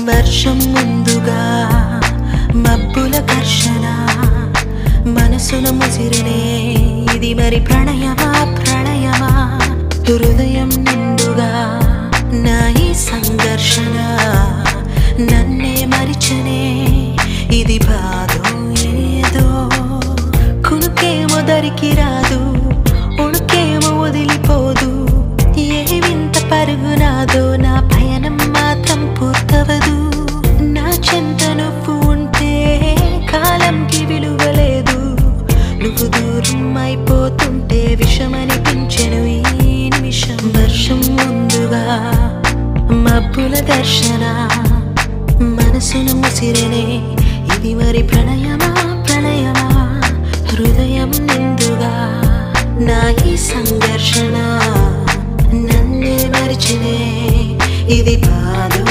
వర్షం ముందుగా మబ్బుల ఘర్షణ మనసున ముసిరినే ఇది మరి ప్రణయమా ప్రణయమా హృదయం నిండుగా నా ఈ సంఘర్షణ నన్నే మరిచనే ఇది బాధో ఏదో కునుకేమో దరికి రాదు ఉణుకేమో వదిలిపోదు ఏ వింత పరుగునాదో నా పయనం మాత్రం పూర్తవదు నా చెంత నువ్వు ఉంటే కాలంకి విలువలేదు నువ్వు దూరం అయిపోతుంటే విషమనిపించెను ఈ నిమిషం వర్షం ముందుగా మబ్బుల దర్శన మనసును ముసిరనే ఇది మరి ప్రణయమా ప్రణయమా హృదయం నిండుగా నా ఈ సంఘర్షణ నన్నే మరిచినే ఇది బాధో